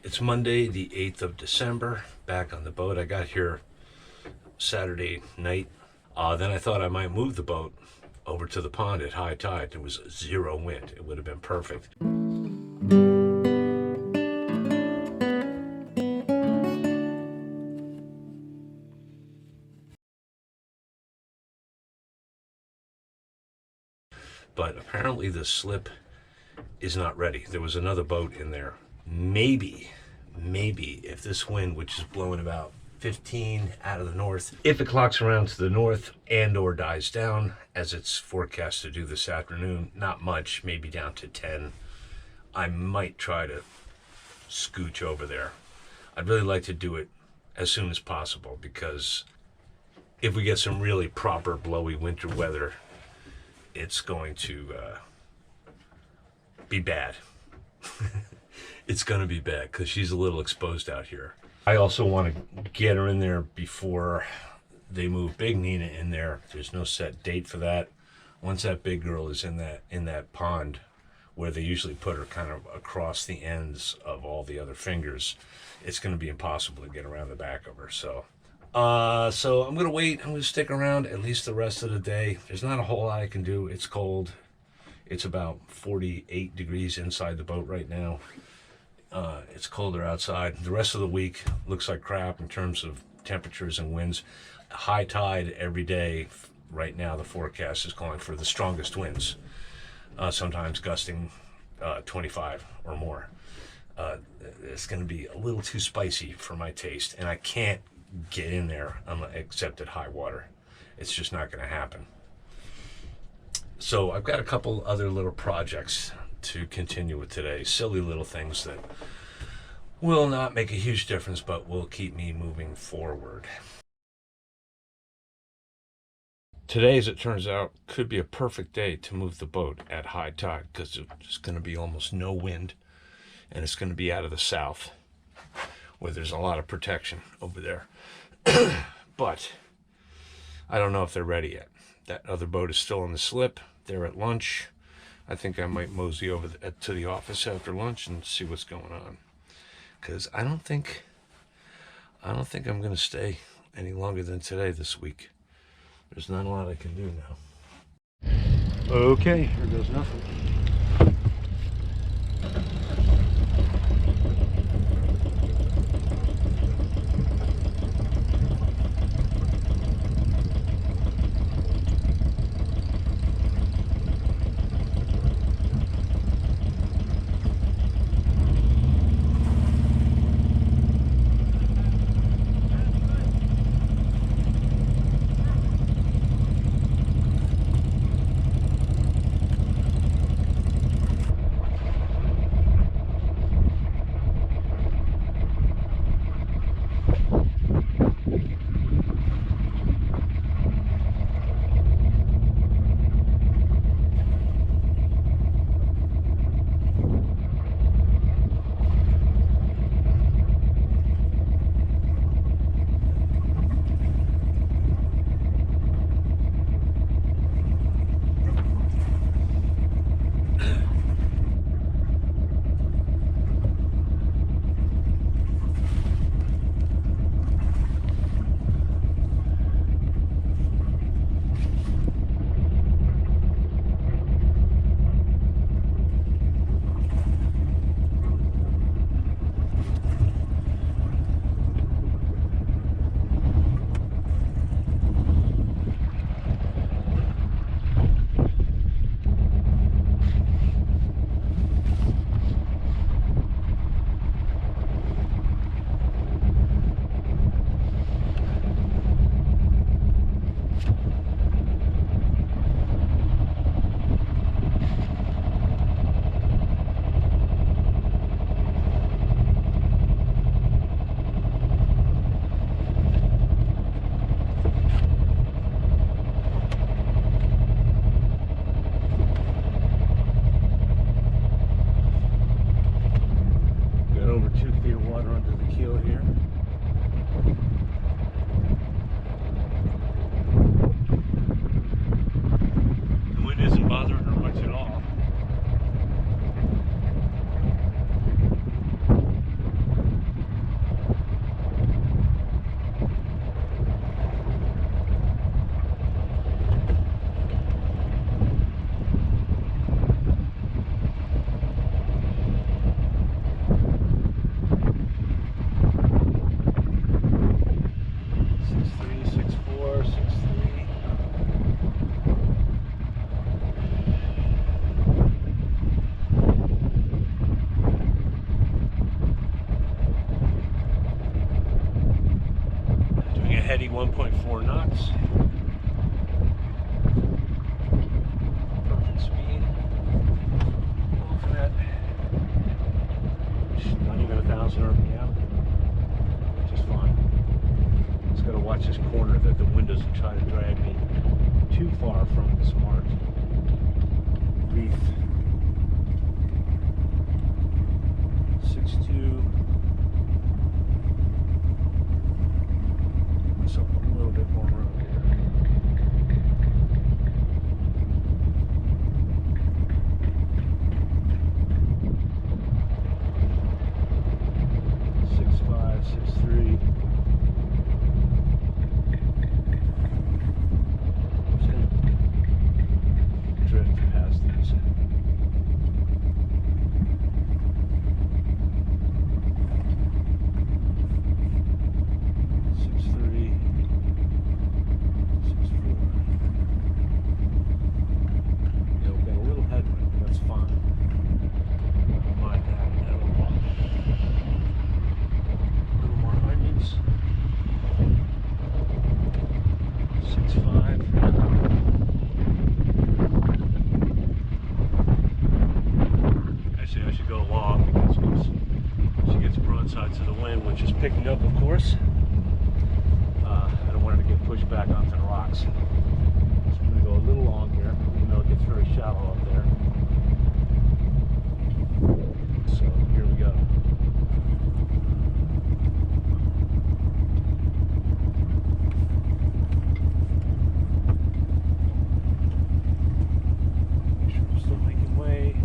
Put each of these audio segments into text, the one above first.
It's Monday, the 8th of December, back on the boat. I got here Saturday night. Then I thought I might move the boat over to the pond at high tide. There was zero wind. It would have been perfect. But apparently the slip is not ready. There was another boat in there. Maybe if this wind, which is blowing about 15 out of the north, if it clocks around to the north and or dies down as it's forecast to do this afternoon, not much, maybe down to 10, I might try to scooch over there. I'd really like to do it as soon as possible, because if we get some really proper blowy winter weather, it's going to be bad. It's going to be bad because she's a little exposed out here. I also want to get her in there before they move Big Nina in there. There's no set date for that. Once that big girl is in that pond where they usually put her kind of across the ends of all the other fingers, it's going to be impossible to get around the back of her. So I'm going to wait. I'm going to stick around at least the rest of the day. There's not a whole lot I can do. It's cold. It's about 48 degrees inside the boat right now. It's colder outside. The rest of the week looks like crap in terms of temperatures and winds. High tide every day. Right now the forecast is calling for the strongest winds, sometimes gusting 25 or more. It's going to be a little too spicy for my taste, and I can't get in there except at high water. It's just not going to happen. So I've got a couple other little projects to continue with today. Silly little things that will not make a huge difference, but will keep me moving forward. Today, as it turns out, could be a perfect day to move the boat at high tide, because there's going to be almost no wind, and it's going to be out of the south, where there's a lot of protection over there. But I don't know if they're ready yet. That other boat is still on the slip. They're at lunch. I think I might mosey over to the office after lunch and see what's going on, because I don't think I'm going to stay any longer than today this week. There's not a lot I can do now. Okay, here goes nothing. steady 1.4 knots. Perfect speed. Looking at not even 1,000 RPM. Just fine. Just gotta watch this corner that the wind doesn't try to drag me too far from the smart reef. 6'2". So a little bit more room here. Picking up, of course. I don't want her to get pushed back onto the rocks. So I'm going to go a little long here, even though it gets very shallow up there. So here we go. Make sure I'm still making way.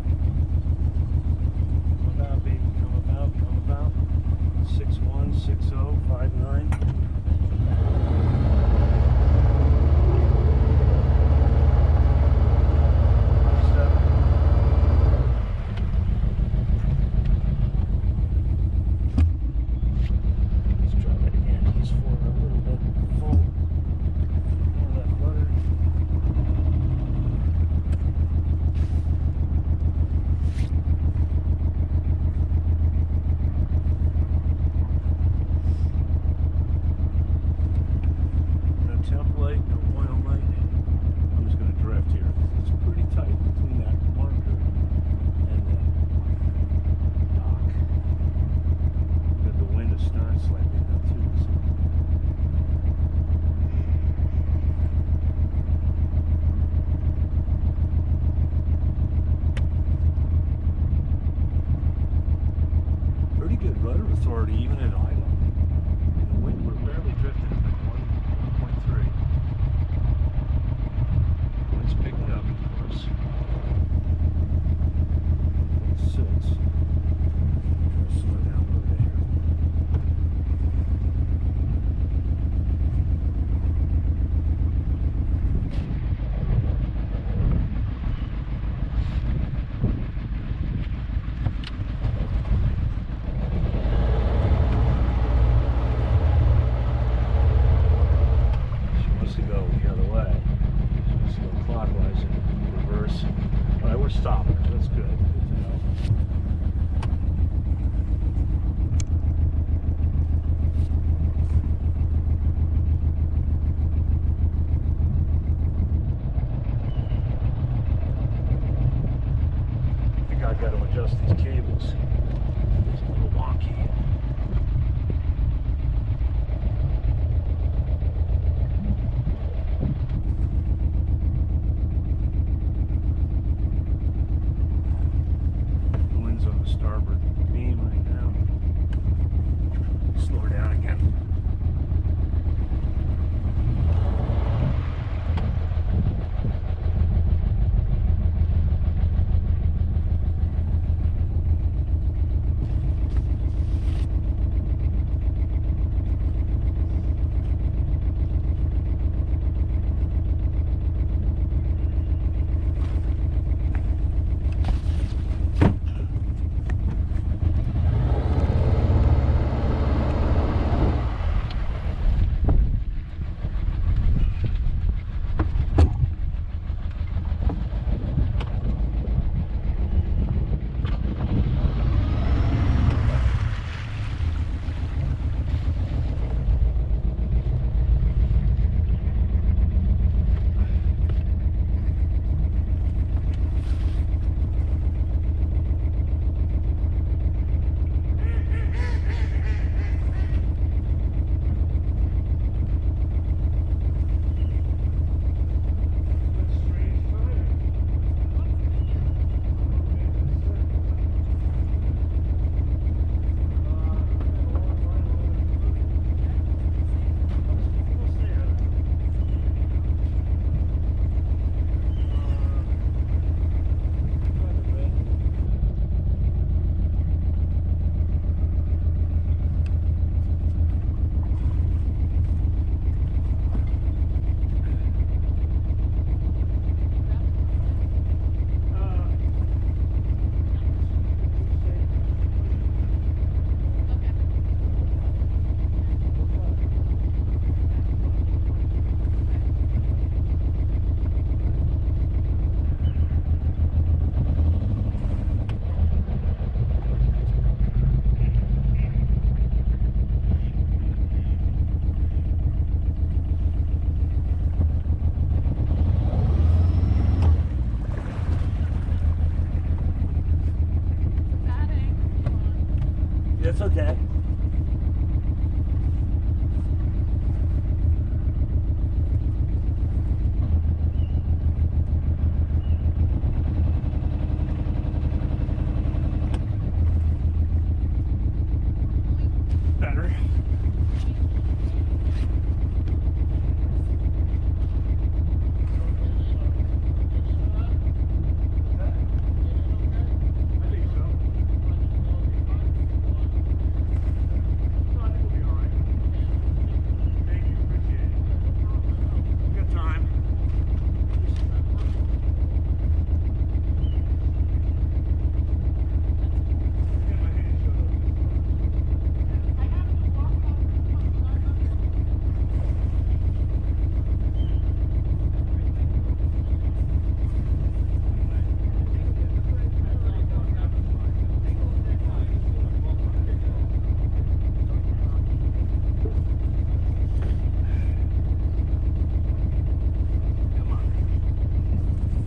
Come about, baby. Come about, come about. 616059. Let's try that again. He's for a little bit full. More of that flutter. Template, no oil light. I'm just going to drift here. It's pretty tight between that marker and the dock. Got the wind astern slightly now too. So. Pretty good rudder authority even at idle. The wind, we're barely drifting at like 1.3. It's picking up, of course. 6. Slow down a little bit here. Better.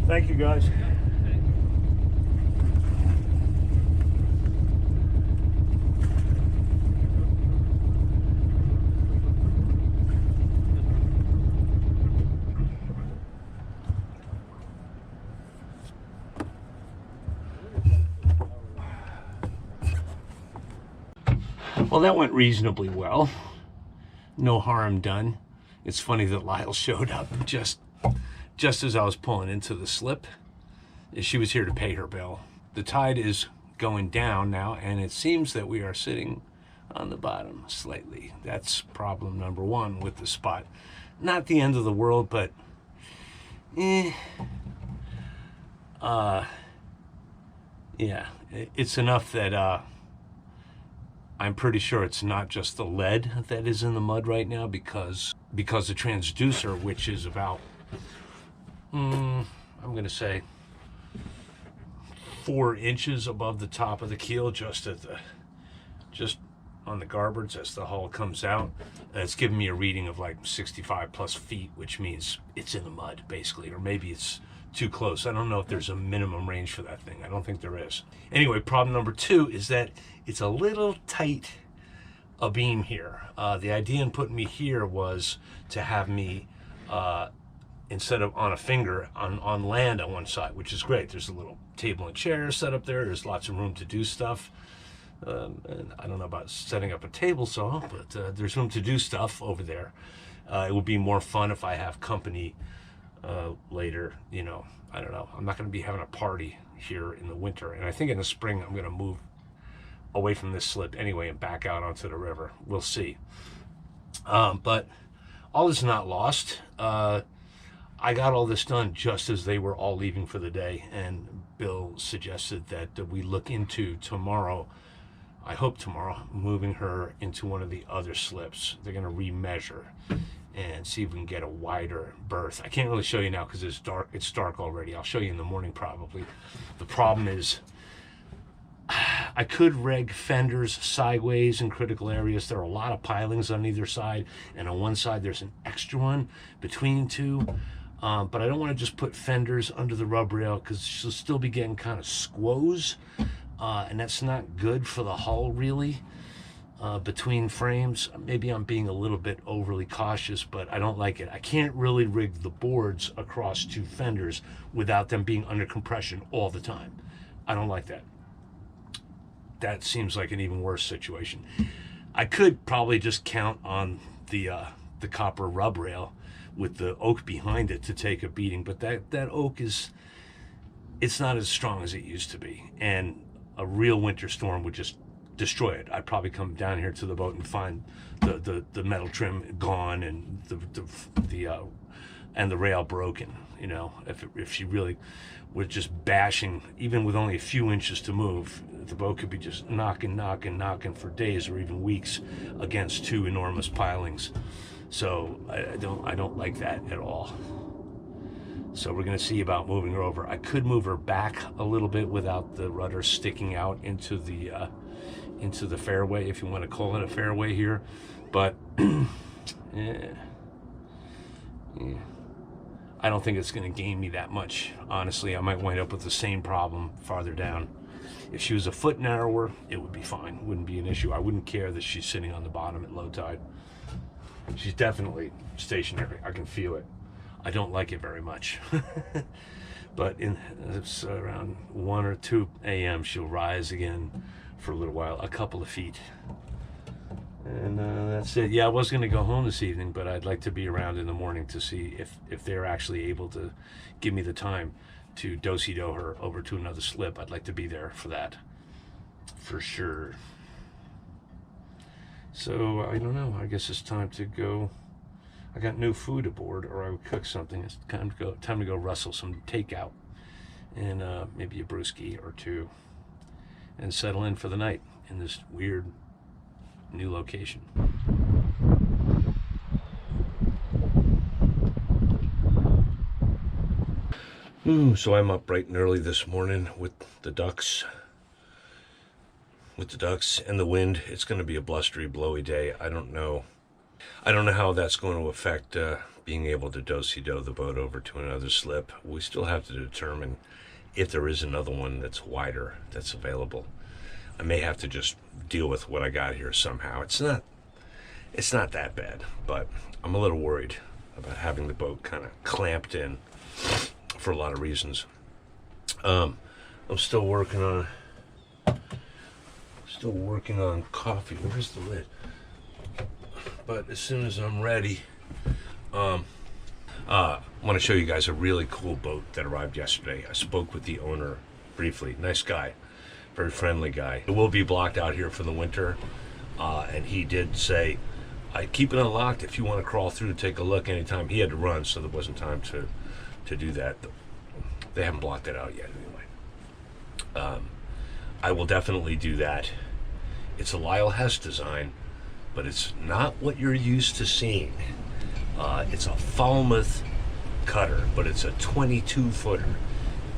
Thank you, guys. Well, that went reasonably well. No harm done. It's funny that Lyle showed up just as I was pulling into the slip. She was here to pay her bill. The tide is going down now, and it seems that we are sitting on the bottom slightly. That's problem number one with the spot. Not the end of the world, but yeah, it's enough that I'm pretty sure it's not just the lead that is in the mud right now, because the transducer, which is about I'm gonna say 4 inches above the top of the keel, just on the garboards as the hull comes out, it's giving me a reading of like 65 plus feet, which means it's in the mud basically, or maybe it's too close. I don't know if there's a minimum range for that thing. I don't think there is. Anyway, problem number 2 is that it's a little tight a beam here. The idea in putting me here was to have me instead of on a finger on land on one side, which is great. There's a little table and chair set up there. There's lots of room to do stuff. And I don't know about setting up a table saw, but there's room to do stuff over there. It would be more fun if I have company later, you know. I don't know. I'm not going to be having a party here in the winter. And I think in the spring I'm going to move away from this slip anyway and back out onto the river. We'll see. But all is not lost. I got all this done just as they were all leaving for the day, and Bill suggested that we look into tomorrow, I hope tomorrow, moving her into one of the other slips. They're going to remeasure and see if we can get a wider berth. I can't really show you now because it's dark. It's dark already. I'll show you in the morning probably. The problem is I could reg fenders sideways in critical areas. There are a lot of pilings on either side, and on one side there's an extra one between two. But I don't want to just put fenders under the rub rail because she'll still be getting kind of squoze, and that's not good for the hull really. Between frames, maybe I'm being a little bit overly cautious, but I don't like it. I can't really rig the boards across 2 fenders without them being under compression all the time. I don't like that. That seems like an even worse situation. I could probably just count on the copper rub rail with the oak behind it to take a beating, but that oak it's not as strong as it used to be, and a real winter storm would just destroy it. I'd probably come down here to the boat and find the metal trim gone and the rail broken. You know, if she really was just bashing, even with only a few inches to move, the boat could be just knocking for days or even weeks against 2 enormous pilings. So I don't like that at all. So we're going to see about moving her over. I could move her back a little bit without the rudder sticking out into the fairway, if you want to call it a fairway here. But yeah. I don't think it's going to gain me that much. Honestly, I might wind up with the same problem farther down. If she was a foot narrower, it would be fine. Wouldn't be an issue. I wouldn't care that she's sitting on the bottom at low tide. She's definitely stationary. I can feel it. I don't like it very much. But it's around 1 or 2 a.m. she'll rise again for a little while, a couple of feet. And that's it. Yeah, I was going to go home this evening, but I'd like to be around in the morning to see if they're actually able to give me the time to do-si-do her over to another slip. I'd like to be there for that, for sure. So, I don't know. I guess it's time to go. I got new food aboard, or I would cook something. It's time to go rustle some takeout and maybe a brewski or two and settle in for the night in this weird new location. So I'm up bright and early this morning with the ducks. And the wind. It's going to be a blustery, blowy day. I don't know how that's going to affect being able to do-si-do the boat over to another slip. We still have to determine if there is another one that's wider that's available. I may have to just deal with what I got here somehow. It's not that bad, but I'm a little worried about having the boat kind of clamped in for a lot of reasons. I'm still working on coffee. Where's the lid? But as soon as I'm ready, I want to show you guys a really cool boat that arrived yesterday. I spoke with the owner briefly. Nice guy, very friendly guy. It will be blocked out here for the winter, and he did say, I keep it unlocked if you want to crawl through to take a look anytime. He had to run, so there wasn't time to do that. They haven't blocked it out yet anyway. I will definitely do that. It's a Lyle Hess design, but it's not what you're used to seeing. It's a Falmouth cutter, but it's a 22-footer.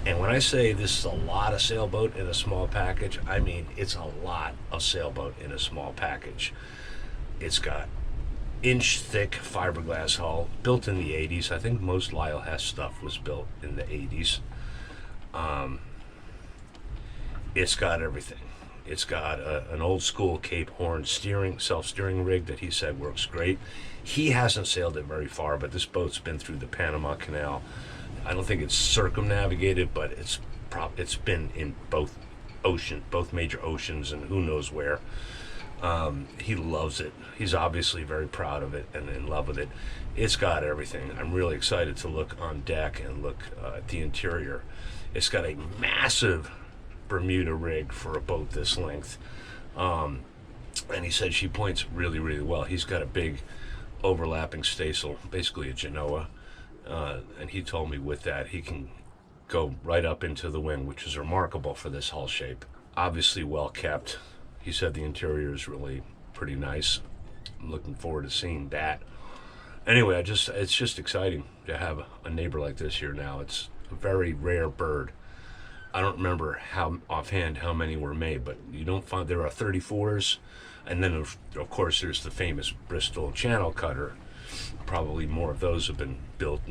And when I say this is a lot of sailboat in a small package, I mean it's a lot of sailboat in a small package. It's got inch-thick fiberglass hull, built in the 80s. I think most Lyle Hess stuff was built in the 80s. It's got everything. It's got an old school Cape Horn self-steering rig that he said works great. He hasn't sailed it very far, but this boat's been through the Panama Canal. I don't think it's circumnavigated, but it's been in both major oceans, and who knows where. He loves it. He's obviously very proud of it and in love with it. It's got everything. I'm really excited to look on deck and look at the interior. It's got a massive Bermuda rig for a boat this length, and he said she points really, really well. He's got a big overlapping staysail, basically a Genoa, and he told me with that he can go right up into the wind, which is remarkable for this hull shape. Obviously well kept. He said the interior is really pretty nice. I'm looking forward to seeing that. Anyway, it's just exciting to have a neighbor like this here now. It's a very rare bird. I don't remember offhand how many were made, but you don't find. There are 34s, and then of course there's the famous Bristol Channel cutter. Probably more of those have been built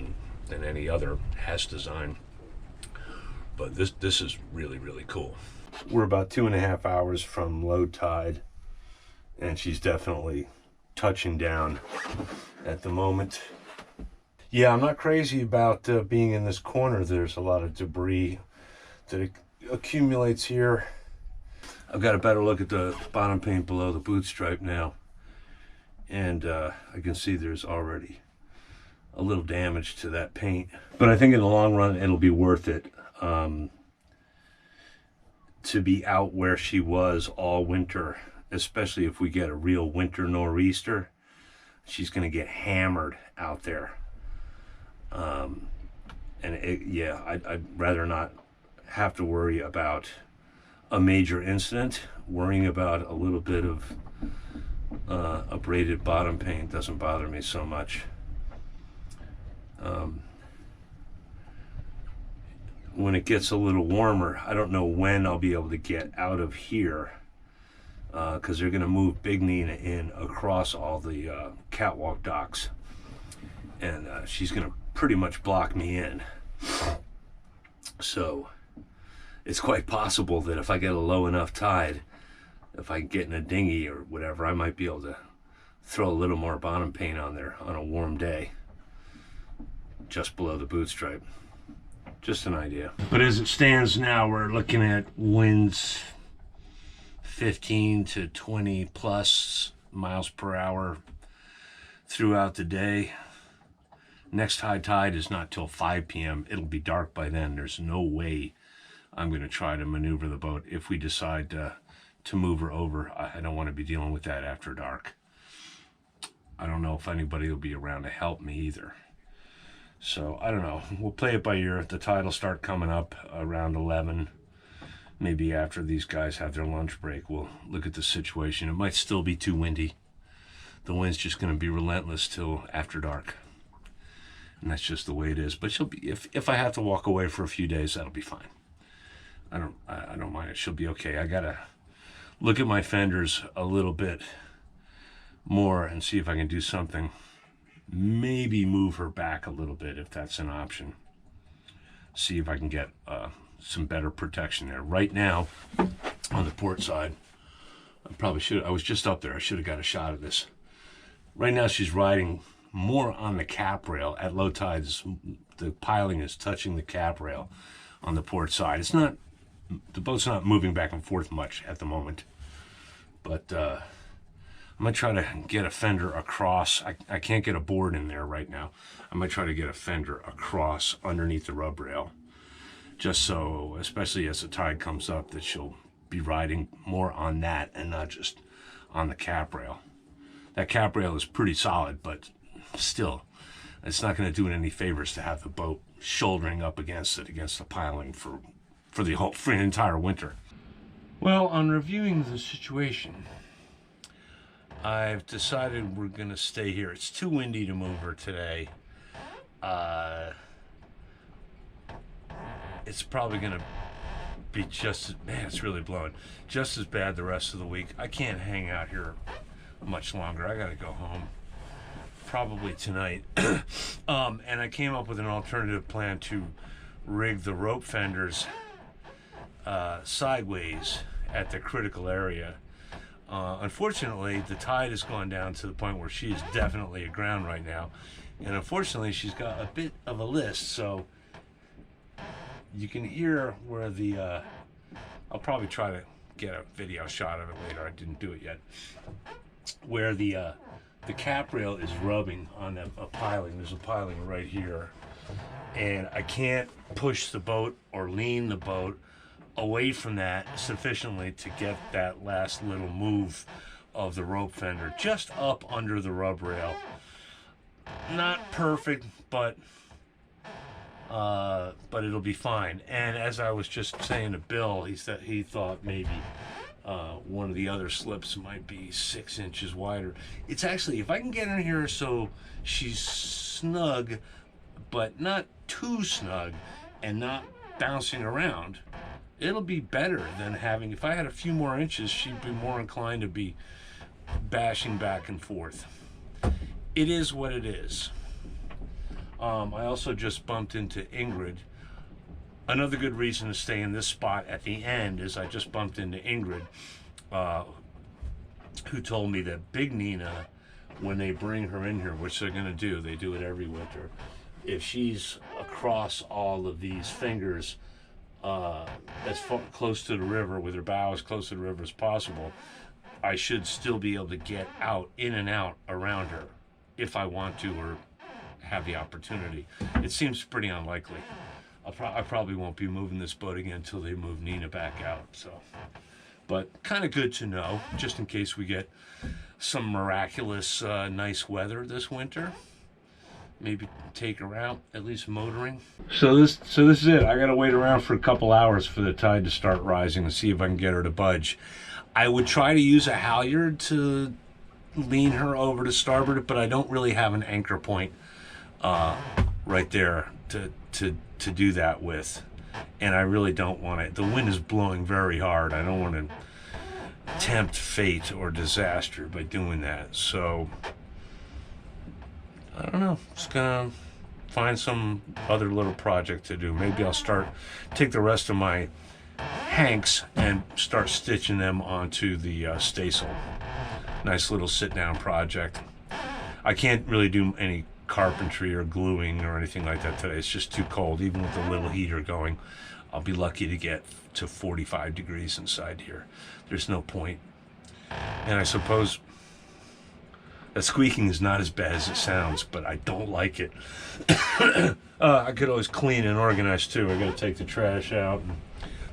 than any other Hess design. But this is really, really cool. We're about 2.5 hours from low tide, and she's definitely touching down at the moment. Yeah, I'm not crazy about being in this corner. There's a lot of debris that accumulates here. I've got a better look at the bottom paint below the boot stripe now, and I can see there's already a little damage to that paint. But I think in the long run it'll be worth it to be out where she was all winter, especially if we get a real winter nor'easter. She's gonna get hammered out there. I'd rather not have to worry about a major incident. Worrying about a little bit of abraded bottom paint doesn't bother me so much. When it gets a little warmer, I don't know when I'll be able to get out of here, because they're going to move Big Nina in across all the catwalk docks, and she's going to pretty much block me in. So it's quite possible that if I get a low enough tide, if I get in a dinghy or whatever, I might be able to throw a little more bottom paint on there on a warm day, just below the boot stripe. Just an idea. But as it stands now, we're looking at winds 15 to 20 plus miles per hour throughout the day. Next high tide is not till 5 p.m. It'll be dark by then. There's no way I'm going to try to maneuver the boat if we decide to move her over. I don't want to be dealing with that after dark. I don't know if anybody will be around to help me either. So I don't know. We'll play it by ear. The tide will start coming up around 11. Maybe after these guys have their lunch break, we'll look at the situation. It might still be too windy. The wind's just going to be relentless till after dark. And that's just the way it is. But she'll be, if I have to walk away for a few days, that'll be fine. I don't mind it. She'll be okay. I gotta look at my fenders a little bit more and see if I can do something. Maybe move her back a little bit if that's an option. See if I can get some better protection there. Right now, on the port side, I was just up there. I should have got a shot of this. Right now, she's riding more on the cap rail. At low tides, the piling is touching the cap rail on the port side. It's not, the boat's not moving back and forth much at the moment, but I'm going to try to get a fender across. I can't get a board in there right now. I might try to get a fender across underneath the rub rail, just so, especially as the tide comes up, that she'll be riding more on that and not just on the cap rail. That cap rail is pretty solid, but still, it's not going to do it any favors to have the boat shouldering up against it, against the piling for an entire winter. Well, on reviewing the situation, I've decided we're going to stay here. It's too windy to move her today. It's probably going to be man, it's really blowing. Just as bad the rest of the week. I can't hang out here much longer. I got to go home. Probably tonight. And I came up with an alternative plan to rig the rope fenders sideways at the critical area. Unfortunately, the tide has gone down to the point where she is definitely aground right now. And unfortunately, she's got a bit of a list, so you can hear where the, I'll probably try to get a video shot of it later. I didn't do it yet. Where the cap rail is rubbing on a piling. There's a piling right here. And I can't push the boat or lean the boat away from that sufficiently to get that last little move of the rope fender just up under the rub rail. Not perfect, but it'll be fine. And as I was just saying to Bill, he said he thought maybe one of the other slips might be 6 inches wider. It's actually, if I can get in here so she's snug, but not too snug and not bouncing around, it'll be better than having, if I had a few more inches, she'd be more inclined to be bashing back and forth. It is what it is. I also just bumped into Ingrid. Another good reason to stay in this spot at the end is I just bumped into Ingrid, who told me that Big Nina, when they bring her in here, which they're going to do, they do it every winter, if she's across all of these fingers as close to the river, with her bow as close to the river as possible, I should still be able to get out, in and out around her if I want to or have the opportunity. It seems pretty unlikely. I probably won't be moving this boat again until they move Nina back out. So, but kind of good to know, just in case we get some miraculous nice weather this winter. Maybe take her out, at least motoring. So this is it. I gotta wait around for a couple hours for the tide to start rising and see if I can get her to budge. I would try to use a halyard to lean her over to starboard, but I don't really have an anchor point right there to do that with, and I really don't want it. The wind is blowing very hard. I don't want to tempt fate or disaster by doing that. So I don't know, just gonna find some other little project to do. Maybe I'll take the rest of my hanks and start stitching them onto the staysail. Nice little sit-down project. I can't really do any carpentry or gluing or anything like that today. It's just too cold. Even with the little heater going, I'll be lucky to get to 45 degrees inside here. There's no point. And I suppose that squeaking is not as bad as it sounds, but I don't like it. I could always clean and organize too. I gotta take the trash out. And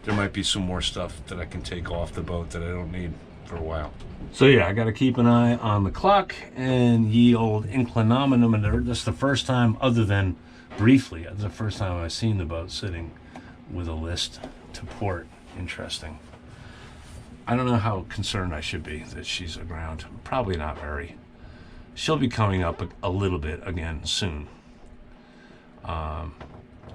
there might be some more stuff that I can take off the boat that I don't need for a while. So yeah, I gotta keep an eye on the clock and ye old inclinometer. That's the first time, other than briefly, that's the first time I've seen the boat sitting with a list to port. Interesting. I don't know how concerned I should be that she's aground. Probably not very. She'll be coming up a little bit again soon.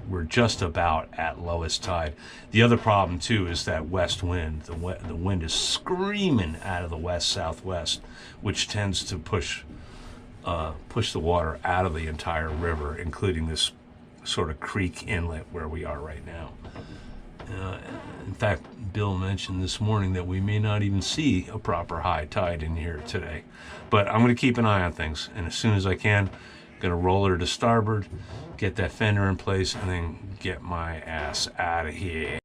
We're just about at lowest tide. The other problem too is that west wind. The wind is screaming out of the west-southwest, which tends to push the water out of the entire river, including this sort of creek inlet where we are right now. In fact, Bill mentioned this morning that we may not even see a proper high tide in here today. But I'm going to keep an eye on things, and as soon as I can, I'm going to roll her to starboard, get that fender in place, and then get my ass out of here.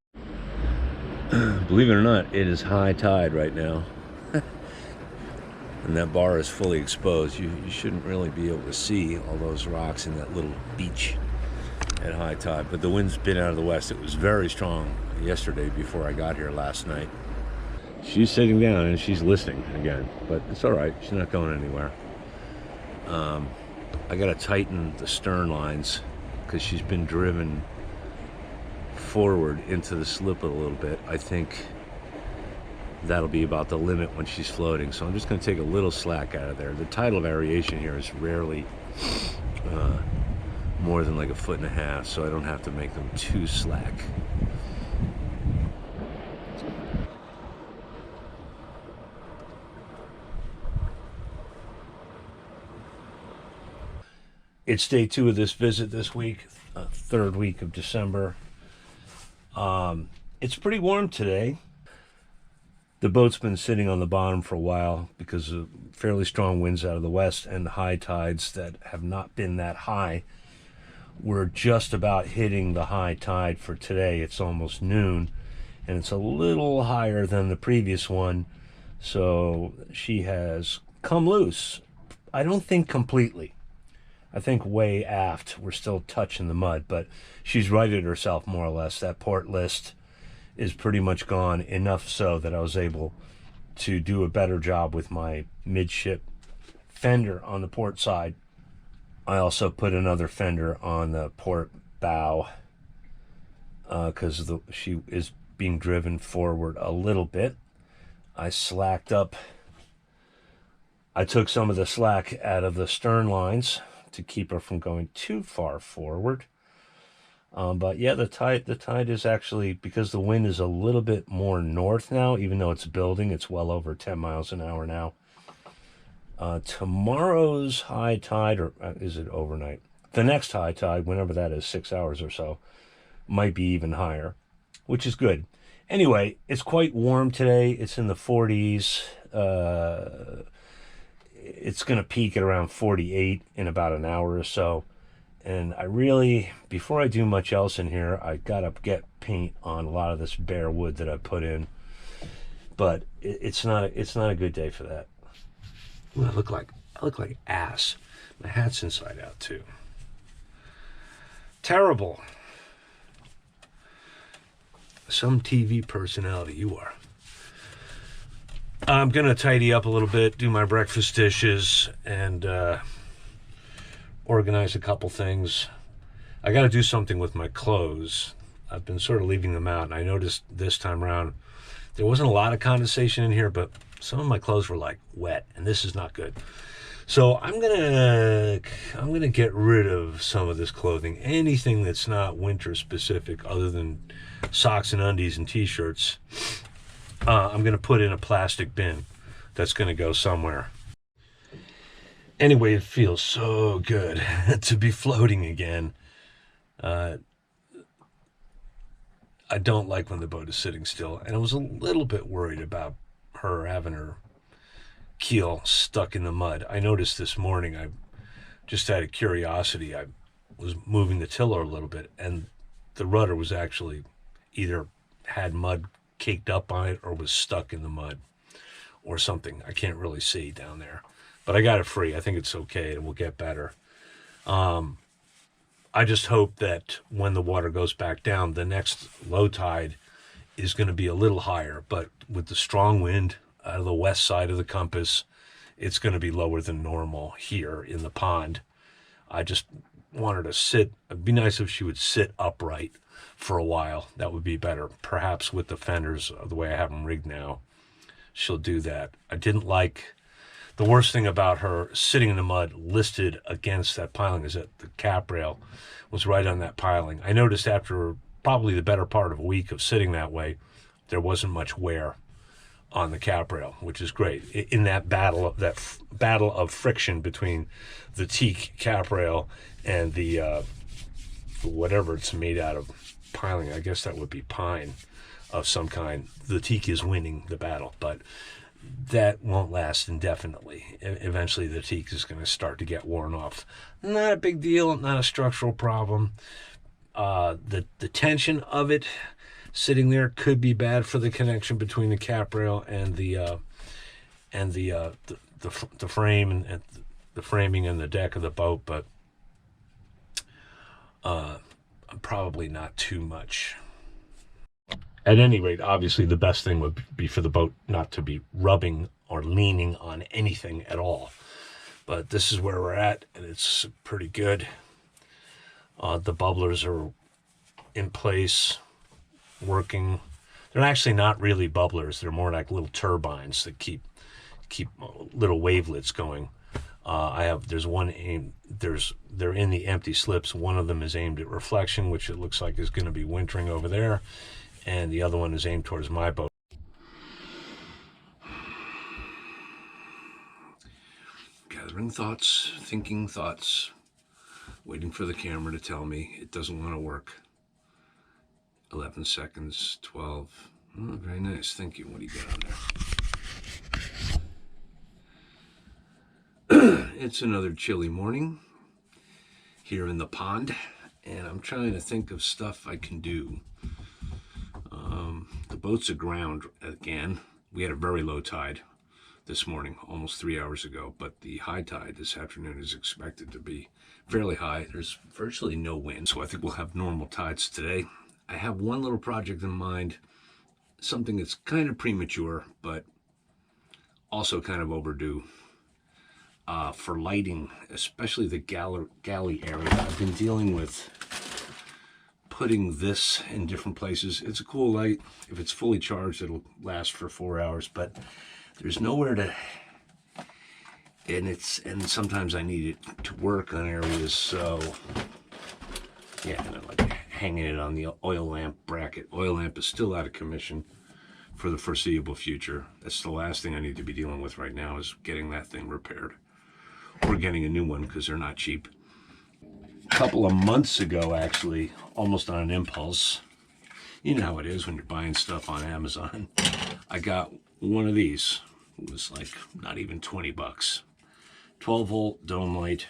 Believe it or not, it is high tide right now. And that bar is fully exposed. You shouldn't really be able to see all those rocks in that little beach at high tide, but the wind's been out of the west. It was very strong yesterday before I got here last night. She's sitting down and she's listening again, but it's all right. She's not going anywhere. I gotta tighten the stern lines because she's been driven forward into the slip a little bit. I think that'll be about the limit when she's floating, so I'm just gonna take a little slack out of there. The tidal variation here is rarely more than like 1.5 feet, so I don't have to make them too slack. It's day 2 of this visit this week, third week of December. It's pretty warm today. The boat's been sitting on the bottom for a while because of fairly strong winds out of the west and high tides that have not been that high. We're just about hitting the high tide for today. It's almost noon, and it's a little higher than the previous one, so she has come loose. I don't think completely. I think way aft we're still touching the mud, but she's righted herself more or less. That port list is pretty much gone, enough so that I was able to do a better job with my midship fender on the port side. I also put another fender on the port bow because she is being driven forward a little bit. I slacked up. I took some of the slack out of the stern lines to keep her from going too far forward. But yeah, the tide is actually, because the wind is a little bit more north now, even though it's building, it's well over 10 miles an hour now. Tomorrow's high tide, or is it overnight? The next high tide, whenever that is, 6 hours or so, might be even higher, which is good. Anyway, it's quite warm today. It's in the 40s. It's going to peak at around 48 in about an hour or so. And I really, before I do much else in here, I got to get paint on a lot of this bare wood that I put in. But it's not a good day for that. Ooh, I look like ass. My hat's inside out too. Terrible. Some TV personality you are. I'm gonna tidy up a little bit, do my breakfast dishes, and organize a couple things. I got to do something with my clothes. I've been sort of leaving them out, and I noticed this time around there wasn't a lot of condensation in here, but some of my clothes were like wet, and this is not good. So I'm gonna get rid of some of this clothing. Anything that's not winter specific, other than socks and undies and t-shirts, I'm gonna put in a plastic bin that's gonna go somewhere. Anyway, it feels so good to be floating again. I don't like when the boat is sitting still, and I was a little bit worried about her having her keel stuck in the mud. I noticed this morning, I just out of curiosity, I was moving the tiller a little bit, and the rudder was actually either had mud caked up on it or was stuck in the mud or something. I can't really see down there, but I got it free. I think it's okay. It will get better. I just hope that when the water goes back down, the next low tide is going to be a little higher, but with the strong wind out of the west side of the compass, it's going to be lower than normal here in the pond. I just want her to sit. It'd be nice if she would sit upright for a while. That would be better. Perhaps with the fenders, the way I have them rigged now, she'll do that. I didn't like, the worst thing about her sitting in the mud listed against that piling is that the cap rail was right on that piling. I noticed after probably the better part of a week of sitting that way, there wasn't much wear on the cap rail, which is great. In that battle of friction between the teak cap rail and the whatever it's made out of piling, I guess that would be pine of some kind. The teak is winning the battle, but that won't last indefinitely. Eventually the teak is going to start to get worn off. Not a big deal, not a structural problem. The tension of it sitting there could be bad for the connection between the cap rail and the frame and the framing and the deck of the boat, but probably not too much. At any rate, obviously the best thing would be for the boat not to be rubbing or leaning on anything at all. But this is where we're at, and it's pretty good. The bubblers are in place, working. They're actually not really bubblers. They're more like little turbines that keep little wavelets going. There's one aim. They're in the empty slips. One of them is aimed at reflection, which it looks like is going to be wintering over there, and the other one is aimed towards my boat. Gathering thoughts, thinking thoughts, waiting for the camera to tell me it doesn't want to work. 11 seconds, 12. Oh, very nice. Thank you. What do you got on there? It's another chilly morning here in the pond, and I'm trying to think of stuff I can do. The boat's aground again. We had a very low tide this morning, almost 3 hours ago, but the high tide this afternoon is expected to be fairly high. There's virtually no wind, so I think we'll have normal tides today. I have one little project in mind, something that's kind of premature, but also kind of overdue. For lighting, especially the galley area. I've been dealing with putting this in different places. It's a cool light. If it's fully charged, it'll last for 4 hours, but there's nowhere to, and sometimes I need it to work on areas, so yeah, and I like hanging it on the oil lamp bracket. Oil lamp is still out of commission for the foreseeable future. That's the last thing I need to be dealing with right now, is getting that thing repaired. Or getting a new one, because they're not cheap. A couple of months ago, actually, almost on an impulse, you know how it is when you're buying stuff on Amazon, I got one of these. It was like not even 20 bucks. 12-volt dome light.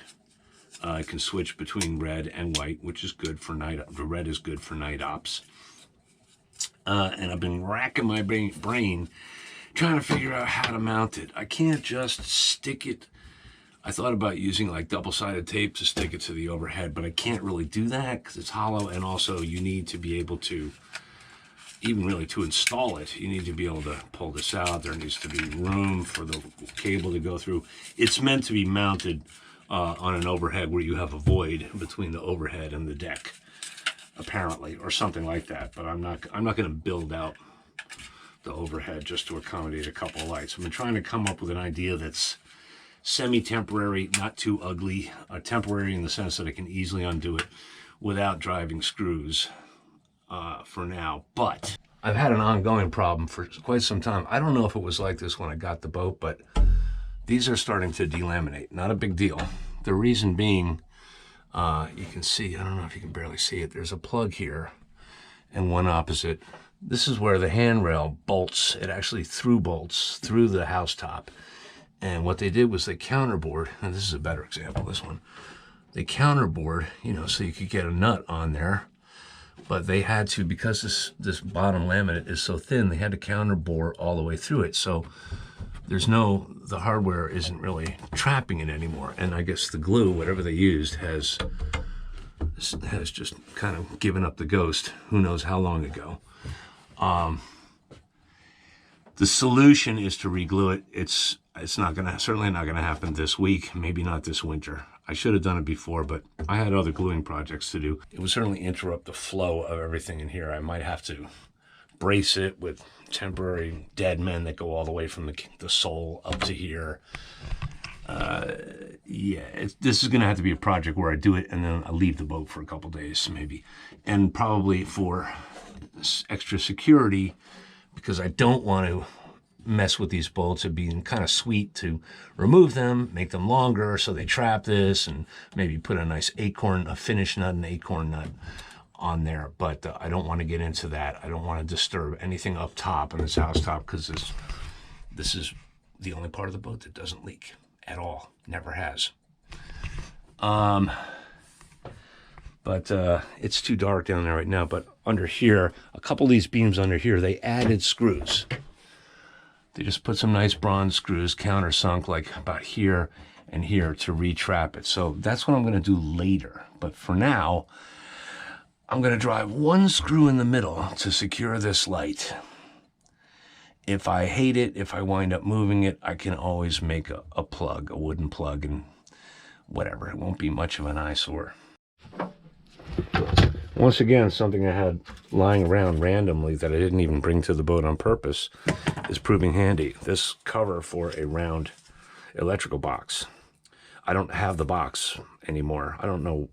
I can switch between red and white, which is good for night. The red is good for night ops. And I've been racking my brain trying to figure out how to mount it. I can't just stick it. I thought about using like double-sided tape to stick it to the overhead, but I can't really do that because it's hollow, and also you need to be able to, even really to install it, you need to be able to pull this out. There needs to be room for the cable to go through. It's meant to be mounted on an overhead where you have a void between the overhead and the deck, apparently, or something like that. But I'm not going to build out the overhead just to accommodate a couple of lights. I've been trying to come up with an idea that's semi-temporary, not too ugly, temporary in the sense that I can easily undo it without driving screws for now. But I've had an ongoing problem for quite some time. I don't know if it was like this when I got the boat, but these are starting to delaminate. Not a big deal. The reason being, you can see, I don't know if you can barely see it, there's a plug here, and one opposite. This is where the handrail bolts, it actually through bolts through the housetop. And what they did was they counterbored, and this is a better example, this one. They counterbored, you know, so you could get a nut on there. But they had to, because this bottom laminate is so thin, they had to counterbore all the way through it. So the hardware isn't really trapping it anymore. And I guess the glue, whatever they used, has just kind of given up the ghost. Who knows how long ago. The solution is to reglue it. It's certainly not gonna happen this week, maybe not this winter. I should have done it before, but I had other gluing projects to do. It would certainly interrupt the flow of everything in here. I might have to brace it with temporary dead men that go all the way from the sole up to here. Yeah, this is gonna have to be a project where I do it and then I leave the boat for a couple days maybe. And probably for extra security, because I don't want to mess with these bolts. It'd be kind of sweet to remove them, make them longer so they trap this, and maybe put a nice acorn, a finish nut, an acorn nut on there. But I don't want to get into that. I don't want to disturb anything up top on this house top, because this is the only part of the boat that doesn't leak at all. Never has. But it's too dark down there right now. But under here, a couple of these beams under here, they added screws. They just put some nice bronze screws, countersunk, like about here and here, to retrap it. So that's what I'm going to do later. But for now, I'm going to drive one screw in the middle to secure this light. If I hate it, if I wind up moving it, I can always make a plug, a wooden plug, and whatever. It won't be much of an eyesore. Once again, something I had lying around randomly that I didn't even bring to the boat on purpose is proving handy. This cover for a round electrical box. I don't have the box anymore. I don't know.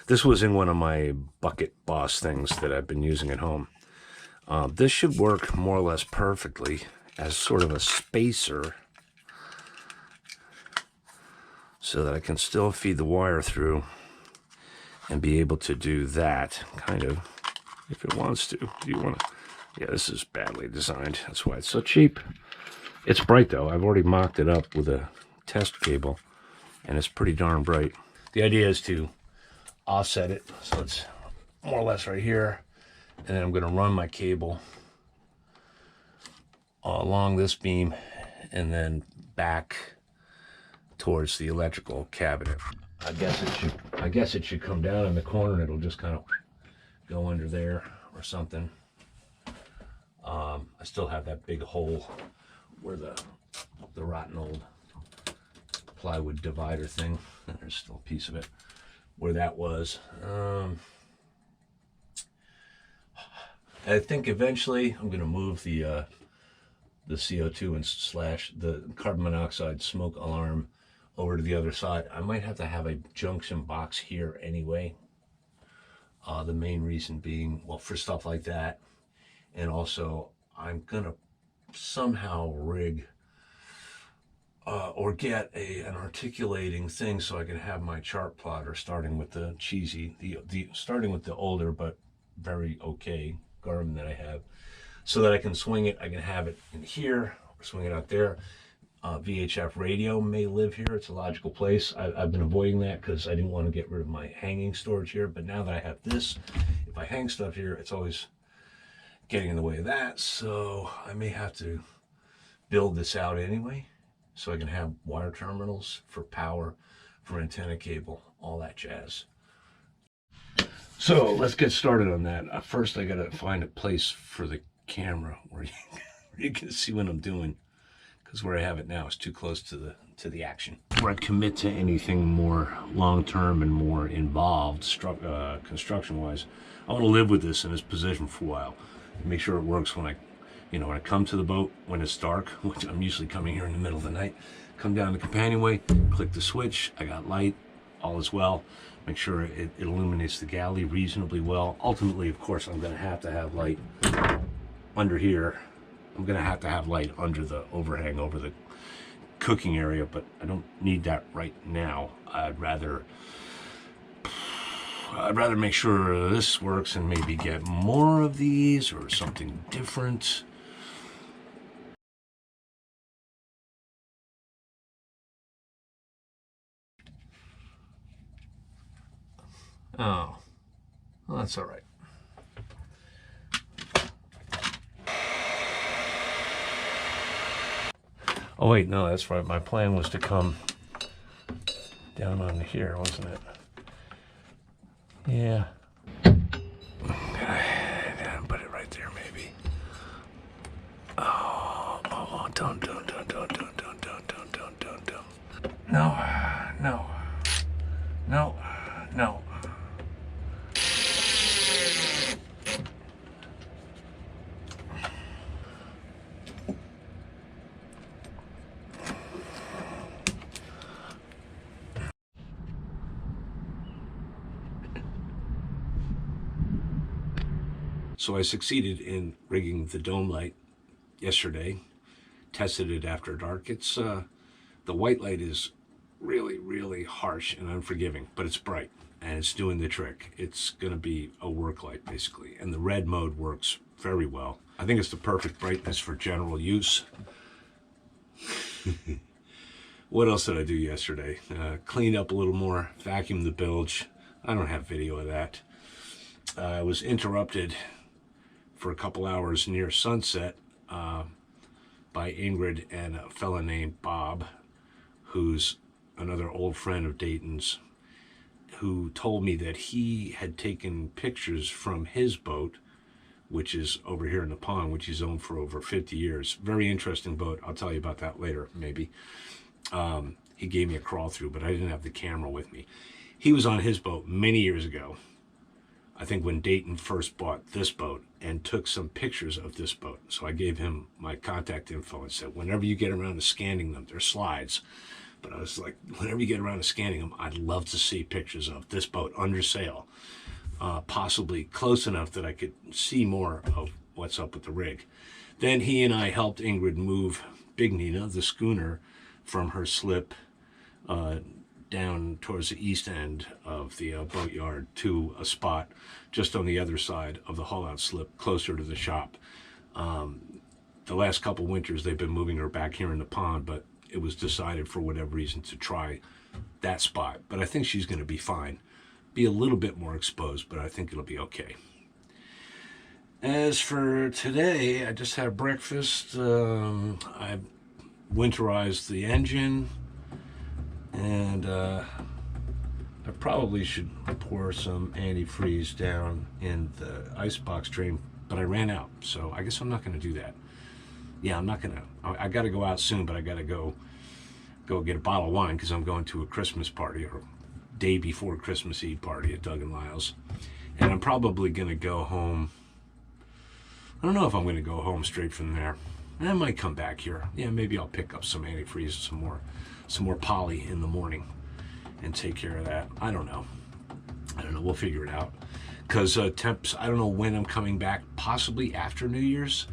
This was in one of my bucket boss things that I've been using at home. This should work more or less perfectly as sort of a spacer so that I can still feed the wire through and be able to do that, kind of, if it wants to. Do you want to? Yeah, this is badly designed. That's why it's so cheap. It's bright, though. I've already mocked it up with a test cable, and it's pretty darn bright. The idea is to offset it, so it's more or less right here, and then I'm going to run my cable along this beam and then back towards the electrical cabinet. I guess it should come down in the corner and it'll just kind of go under there or something. I still have that big hole where the rotten old plywood divider thing, and there's still a piece of it where that was. I think eventually I'm going to move the CO2 and / the carbon monoxide smoke alarm over to the other side. I might have to have a junction box here anyway. The main reason being, well, for stuff like that. And also, I'm going to somehow rig or get an articulating thing so I can have my chart plotter starting with the starting with the older but very okay Garmin that I have, so that I can swing it. I can have it in here or swing it out there. VHF radio may live here. It's a logical place. I've been avoiding that because I didn't want to get rid of my hanging storage here. But now that I have this, if I hang stuff here, it's always getting in the way of that. So I may have to build this out anyway, so I can have wire terminals for power, for antenna cable, all that jazz. So let's get started on that. First, I got to find a place for the camera where you can see what I'm doing, because where I have it now is too close to the action. Before I commit to anything more long-term and more involved construction-wise, I want to live with this in this position for a while and make sure it works when I come to the boat when it's dark, which I'm usually coming here in the middle of the night. Come down the companionway, click the switch, I got light, all is well. Make sure it illuminates the galley reasonably well. Ultimately, of course, I'm going to have light under here. I'm going to have light under the overhang over the cooking area, but I don't need that right now. I'd rather I'd rather make sure this works and maybe get more of these or something different. Oh, well, that's all right. Oh wait, no, that's right. My plan was to come down on here, wasn't it? Yeah. Put it right there, maybe. Oh, don't. No. So I succeeded in rigging the dome light yesterday, tested it after dark. It's the white light is really harsh and unforgiving, but it's bright and it's doing the trick. It's gonna be a work light basically, and the red mode works very well. I think it's the perfect brightness for general use. What else did I do yesterday? Cleaned up a little more, vacuumed the bilge. I don't have video of that. I was interrupted for a couple hours near sunset by Ingrid and a fella named Bob, who's another old friend of Dayton's, who told me that he had taken pictures from his boat, which is over here in the pond, which he's owned for over 50 years. Very interesting boat. I'll tell you about that later, maybe. He gave me a crawl through, but I didn't have the camera with me. He was on his boat many years ago, I think when Dayton first bought this boat, and took some pictures of this boat. So I gave him my contact info and said, whenever you get around to scanning them, they're slides. But I was like, whenever you get around to scanning them, I'd love to see pictures of this boat under sail, possibly close enough that I could see more of what's up with the rig. Then he and I helped Ingrid move Big Nina, the schooner, from her slip down towards the east end of the boatyard to a spot just on the other side of the haul-out slip, closer to the shop. The last couple winters, they've been moving her back here in the pond, but it was decided for whatever reason to try that spot. But I think she's going to be fine. Be a little bit more exposed, but I think it'll be okay. As for today, I just had breakfast. I winterized the engine, and I probably should pour some antifreeze down in the icebox drain, but I ran out, so I guess I'm not going to do that. Yeah, I'm not going to. I got to go out soon, but I got to go get a bottle of wine because I'm going to a Christmas party, or day before Christmas Eve party at Doug and Lyle's. And I'm probably going to go home. I don't know if I'm going to go home straight from there. I might come back here. Yeah, maybe I'll pick up some antifreeze, some more poly in the morning and take care of that. I don't know. We'll figure it out. Because temps, I don't know when I'm coming back, possibly after New Year's.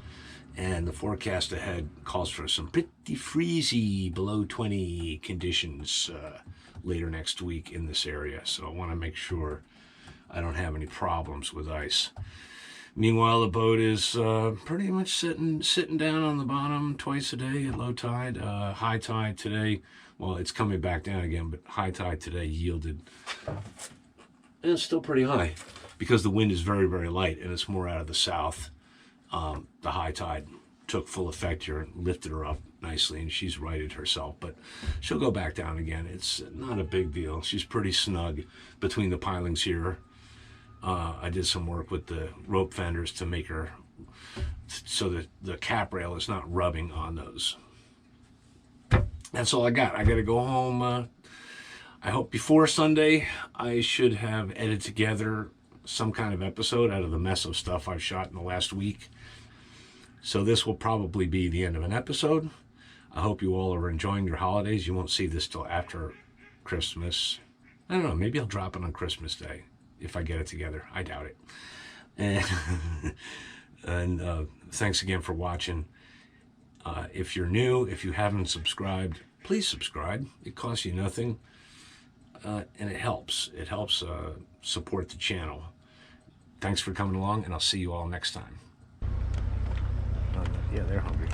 And the forecast ahead calls for some pretty freezy, below 20 conditions later next week in this area. So I want to make sure I don't have any problems with ice. Meanwhile, the boat is pretty much sitting down on the bottom twice a day at low tide. High tide today, well, it's coming back down again, but high tide today yielded, and it's still pretty high because the wind is very light and it's more out of the south. The high tide took full effect here and lifted her up nicely, and she's righted herself, but she'll go back down again. It's not a big deal. She's pretty snug between the pilings here. I did some work with the rope fenders to make her so that the cap rail is not rubbing on those. That's all I got. I got to go home. I hope before Sunday I should have edited together some kind of episode out of the mess of stuff I've shot in the last week. So this will probably be the end of an episode. I hope you all are enjoying your holidays. You won't see this till after Christmas. I don't know, maybe I'll drop it on Christmas Day if I get it together. I doubt it. And thanks again for watching. If you're new, if you haven't subscribed, please subscribe. It costs you nothing. and it helps. It helps support the channel. Thanks for coming along, and I'll see you all next time. Oh, yeah, they're hungry.